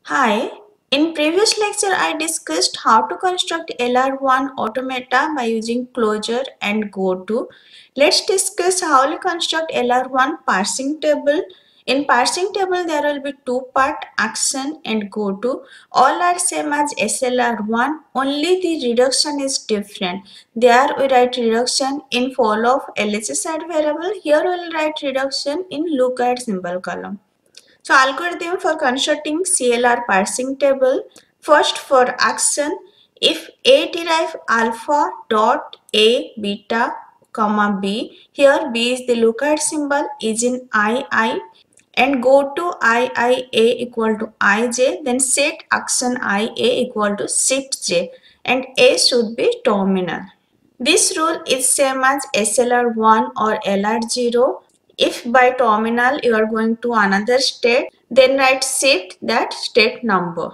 Hi, in previous lecture I discussed how to construct LR1 automata by using closure and goto. Let's discuss how to construct LR1 parsing table. In parsing table there will be two part action and goto. All are same as SLR1, only the reduction is different. There we write reduction in follow of LHS side variable. Here we will write reduction in lookahead symbol column. So algorithm for constructing CLR parsing table. First for action, if A derive alpha dot A beta comma B, here B is the lookahead symbol is in II and go to IIA equal to IJ, then set action IA equal to shift J and A should be terminal. This rule is same as SLR1 or LR0. If by terminal you are going to another state, then write shift that state number.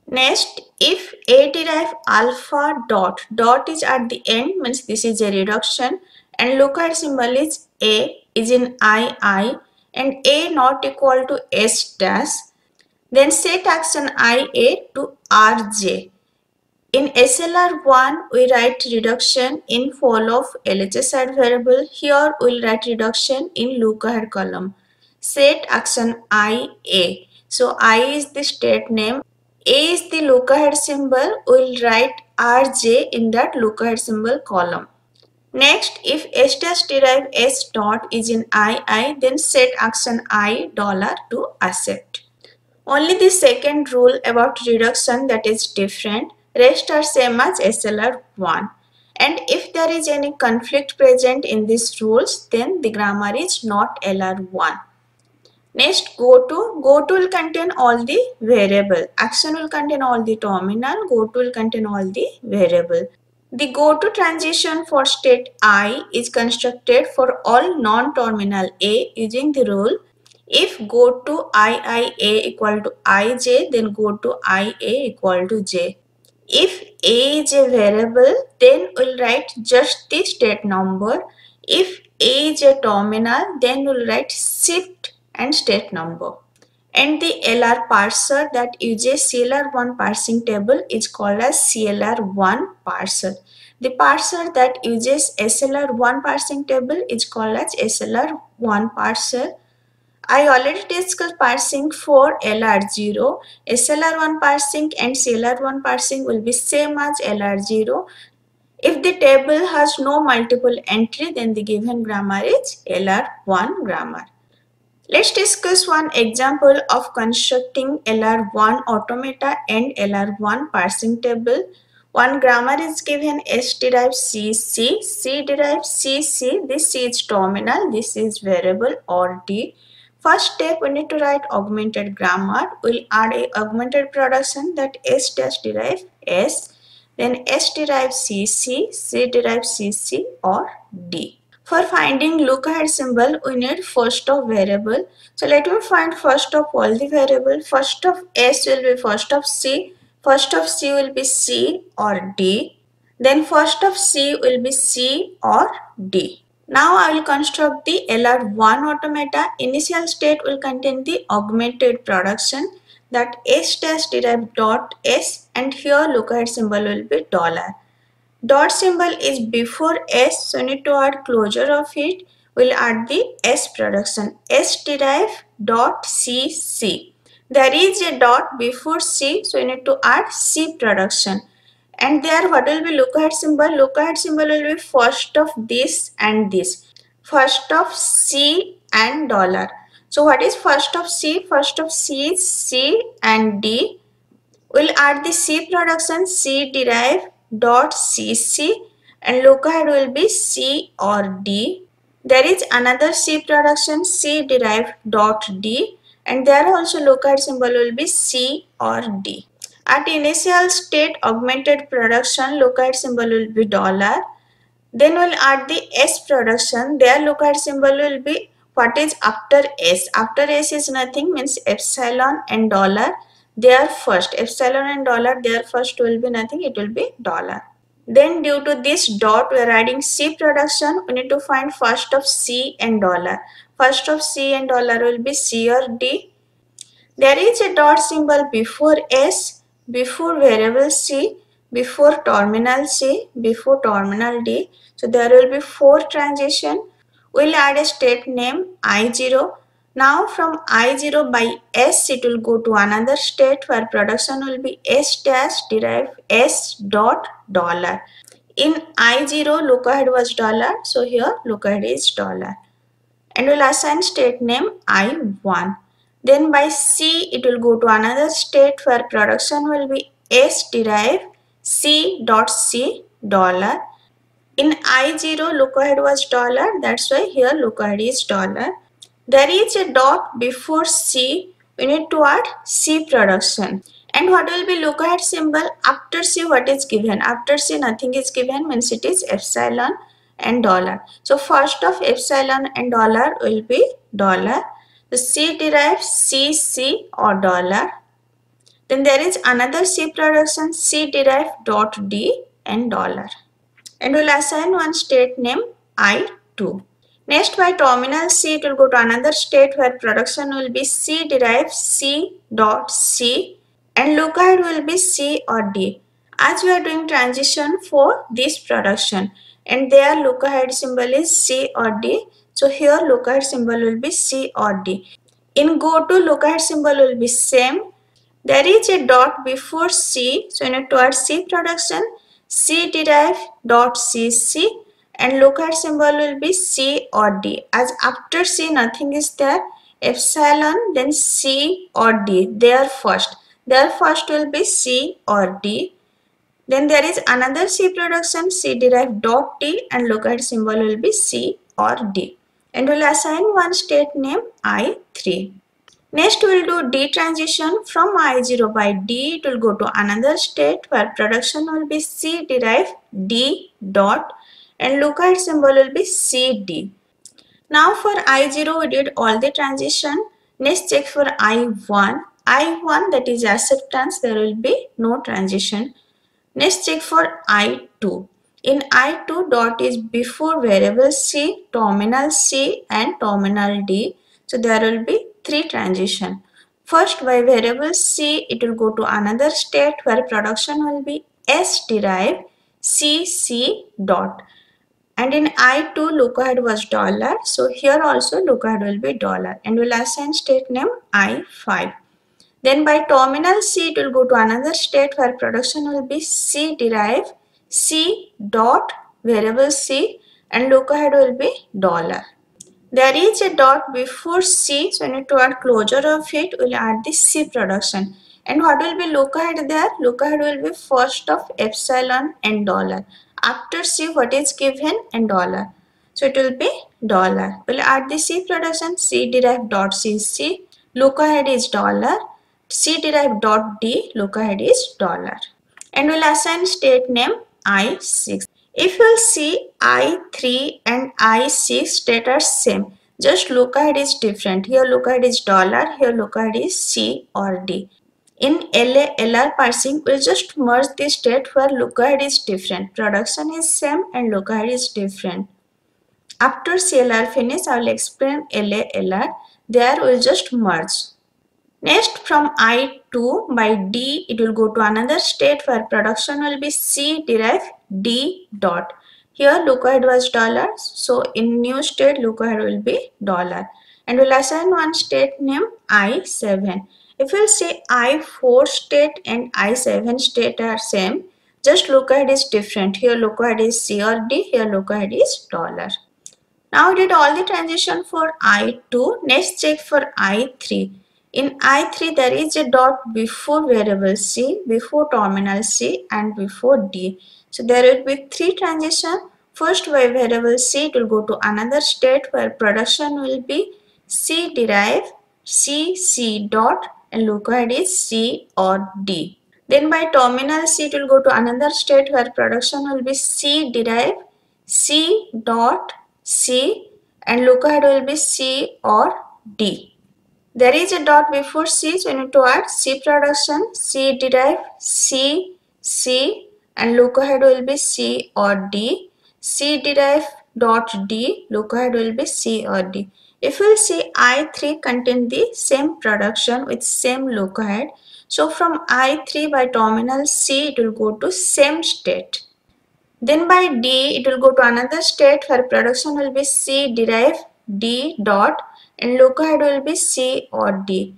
Next, if A derive alpha dot is at the end, means this is a reduction, and lookahead symbol is A is in II and A not equal to S dash, then set action IA to RJ. In SLR1, we write reduction in follow of LHS side variable. Here we will write reduction in lookahead column. Set action IA. So I is the state name. A is the lookahead symbol. We will write RJ in that lookahead symbol column. Next, if S dash derive S dot is in II, then set action I dollar to accept. Only the second rule about reduction that is different. Rest are same as SLR1. And if there is any conflict present in these rules, then the grammar is not LR1. Next, goto will contain all the variable. Action will contain all the terminal. Goto will contain all the variable. The goto transition for state I is constructed for all non-terminal A using the rule if go to IIA equal to IJ, then go to IA equal to J. If A is a variable, then we'll write just the state number. If A is a terminal, then we'll write shift and state number. And the LR parser that uses CLR1 parsing table is called as CLR1 parser. The parser that uses SLR1 parsing table is called as SLR1 parser. I already discussed parsing for LR0. SLR1 parsing and CLR1 parsing will be same as LR0. If the table has no multiple entry, then the given grammar is LR1 grammar. Let's discuss one example of constructing LR1 automata and LR1 parsing table. One grammar is given S derive CC, C derive CC, this C is terminal, this is variable or D. First step, we need to write augmented grammar. We'll add a augmented production that S dash derive S, then S derive CC, C derive CC or D. For finding lookahead symbol, we need first of variable. So let me find first of all the variable. First of S will be first of C. First of C will be C or D. Then first of C will be C or D. Now I will construct the LR1 automata. Initial state will contain the augmented production that S dash derive dot S and here lookahead symbol will be dollar. Dot symbol is before S, so need to add closure of it. We'll add the S production. S derive dot CC. There is a dot before C, so you need to add C production. And there what will be lookahead symbol? Lookahead symbol will be first of this and this. First of C and dollar. So what is first of C? First of C is C and D. We'll add the C production C derive dot CC and lookahead will be C or D. There is another C production C derive dot D and there also lookahead symbol will be C or D. At initial state augmented production lookahead symbol will be dollar. Then we'll add the S production. There lookahead symbol will be what is after S. After S is nothing, means epsilon and dollar. There first, epsilon and dollar, there first will be nothing, it will be dollar. Then due to this dot, we are adding C production. We need to find first of C and dollar. First of C and dollar will be C or D. There is a dot symbol before S, before variable C, before terminal C, before terminal D. So there will be 4 transition. We'll add a state name I0. Now from I0 by S it will go to another state where production will be S dash derive S dot dollar. In I0 look ahead was dollar, so here look ahead is dollar. And we'll assign state name I1. Then by C it will go to another state where production will be S derive C dot C dollar. In I0 look ahead was dollar, that's why here look ahead is dollar. There is a dot before C, we need to add C production. And what will be look ahead symbol? After C what is given? After C nothing is given, means it is epsilon and dollar. So first of epsilon and dollar will be dollar. The C derives C or dollar. Then there is another C production, C derive dot D and dollar. And we'll assign one state name I2. Next, by terminal C, it will go to another state where production will be C derive C dot C and look ahead will be C or D. As we are doing transition for this production and their look ahead symbol is C or D. So here look ahead symbol will be C or D. In go to look ahead symbol will be same. There is a dot before C, so you need to add C production, C derive dot CC and look ahead symbol will be C or D. As after C nothing is there, epsilon then C or D, their first will be C or D. Then there is another C production, C derive dot D and look ahead symbol will be C or D. And we'll assign one state name I3. Next, we will do D transition. From I0 by D, it will go to another state where production will be C derive D dot and look ahead symbol will be CD. Now for I0 we did all the transition. Next check for I1. I1 that is acceptance, there will be no transition. Next check for I2. In I2 dot is before variable C, terminal C and terminal D. So there will be 3 transition. First by variable C it will go to another state where production will be S derive C dot. And in I2 look ahead was dollar. So here also look ahead will be dollar and we'll assign state name I5. Then by terminal C it will go to another state where production will be C derive C dot variable C and look ahead will be dollar. There is a dot before C, so we need to add closure of it, we'll add the C production. And what will be look ahead there? Look ahead will be first of epsilon and dollar. After C what is given and dollar. So it will be dollar. We'll add the C production, C derive dot CC, look ahead is dollar, C derive dot D, look ahead is dollar. And we'll assign state name I6. If you will see I3 and I6 state are same, just look ahead is different. Here look ahead is dollar, here look ahead is C or D. In LA, LR parsing, we'll just merge the state where look ahead is different. Production is same and look ahead is different. After CLR finish, I will explain LA, LR. There we'll just merge. Next from I2 by D it will go to another state where production will be C derive D dot. Here look ahead was dollar, so in new state look ahead will be dollar and we'll assign one state name I7. If we'll say I4 state and I7 state are same, just look ahead is different. Here look ahead is C or D, here look ahead is dollar. Now we did all the transition for I2. Next check for I3. In I3 there is a dot before variable C, before terminal C and before D. So there will be 3 transition. First by variable C it will go to another state where production will be C derive C dot and look ahead is C or D. Then by terminal C it will go to another state where production will be C derive C dot C and look ahead will be C or D. There is a dot before C, so you need to add C production, C derive C and look ahead will be C or D. C derive dot D, look ahead will be C or D. If we'll see I3 contain the same production with same lookahead, so from I3 by terminal C it will go to same state. Then by D it will go to another state where production will be C derive D dot and lookahead will be C or D.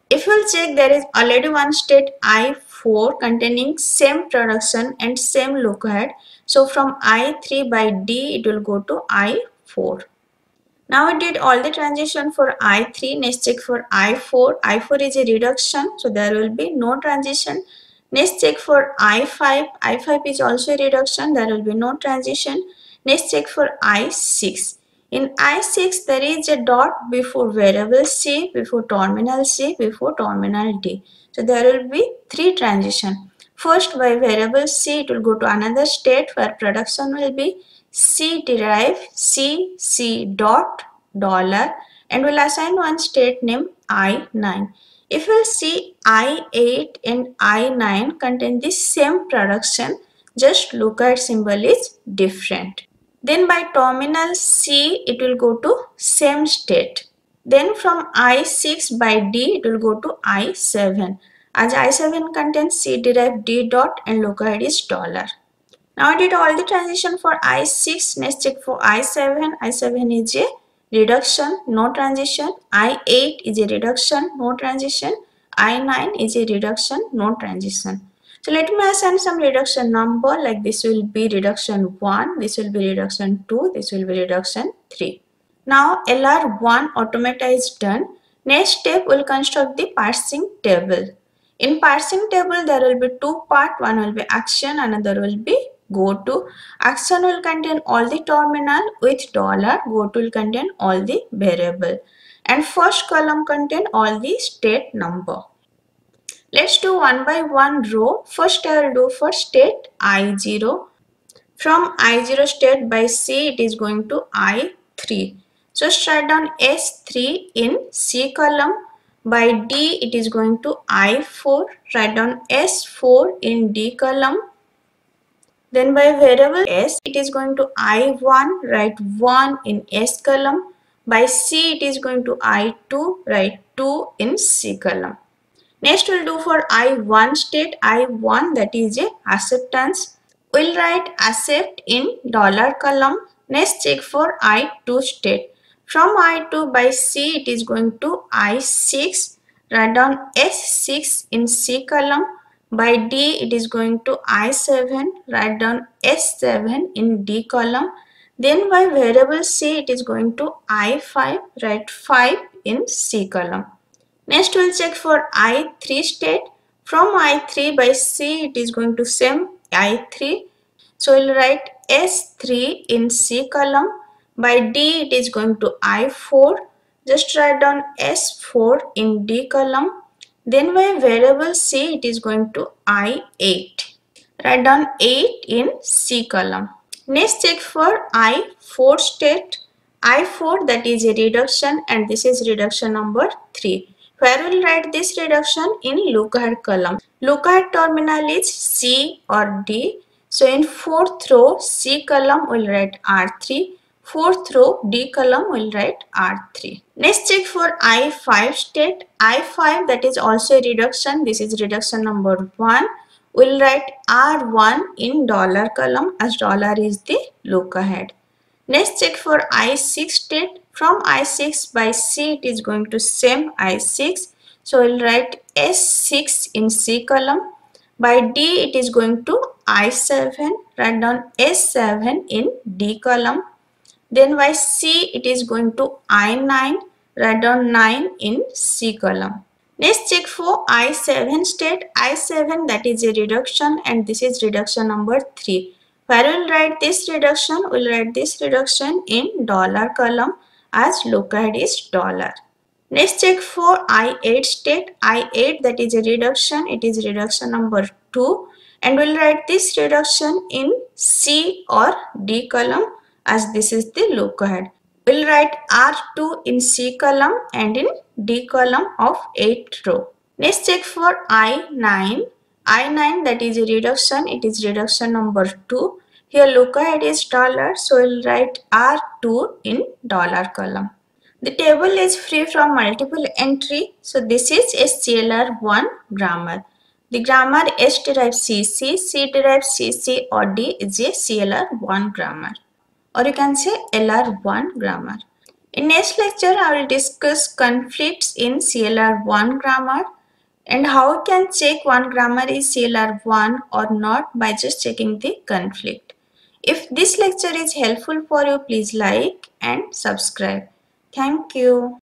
If you will check, there is already one state I4 containing same production and same lookahead. So from I3 by D it will go to I4. Now we did all the transition for I3. Next check for I4. I4 is a reduction, so there will be no transition. Next check for I5. I5 is also a reduction, there will be no transition. Next check for I6. In I6 there is a dot before variable C, before terminal C, before terminal D. So there will be three transition. First by variable C it will go to another state where production will be C derive C dot dollar and we'll assign one state name I9. If we'll see I8 and I9 contain the same production, just lookahead symbol is different. Then by terminal C it will go to same state. Then from I6 by D it will go to I7. As I7 contains C derived D dot and lookahead is dollar. Now I did all the transition for I6. Next check for I7. I7 is a reduction, no transition. I8 is a reduction, no transition. I9 is a reduction, no transition. So let me assign some reduction number, like this will be reduction 1, this will be reduction 2, this will be reduction 3. Now LR1 automata is done. Next step will construct the parsing table. In parsing table there will be two parts, one will be action, another will be go to. Action will contain all the terminal with dollar, go to will contain all the variable, and first column contain all the state number. Let's do one by one row. First I will do for state I0. From I0 state by C it is going to I3. So write down S3 in C column. By D it is going to I4. Write down S4 in D column. Then by variable S it is going to I1. Write 1 in S column. By C it is going to I2. Write 2 in C column. Next we'll do for I1 state. I1, that is a acceptance. We'll write accept in dollar column. Next check for I2 state. From I2 by C it is going to I6. Write down S6 in C column. By D it is going to I7. Write down S7 in D column. Then by variable C it is going to I5. Write 5 in C column. Next we'll check for I3 state. From I3 by C it is going to same I3. So we'll write S3 in C column. By D it is going to I4. Just write down S4 in D column. Then by variable C it is going to I8. Write down 8 in C column. Next check for I4 state. I4, that is a reduction, and this is reduction number 3. Where we'll write this reduction? In lookahead column. Lookahead terminal is C or D. So in fourth row C column we'll write R3. Fourth row D column we'll write R3. Next check for I5 state. I5, that is also a reduction. This is reduction number 1. We'll write R1 in dollar column, as dollar is the lookahead. Next check for I6 state. From I6 by C it is going to same I6. So we'll write S6 in C column. By D it is going to I7. Write down S7 in D column. Then by C it is going to I9. Write down 9 in C column. Next check for I7 state. I7, that is a reduction, and this is reduction number 3. Where we'll write this reduction? We'll write this reduction in dollar column, as lookahead is dollar. Next check for I8 state. I8, that is a reduction. It is reduction number 2. And we'll write this reduction in C or D column, as this is the lookahead. We'll write R2 in C column and in D column of 8th row. Next check for I9. I9, that is a reduction. It is reduction number 2. Here lookahead is dollar, so we'll write R2 in dollar column. The table is free from multiple entry. So this is a CLR1 grammar. The grammar S derives CC, C derives CC or D is a CLR1 grammar. Or you can say LR1 grammar. In next lecture, I will discuss conflicts in CLR1 grammar and how you can check one grammar is CLR1 or not by just checking the conflict. If this lecture is helpful for you, please like and subscribe. Thank you.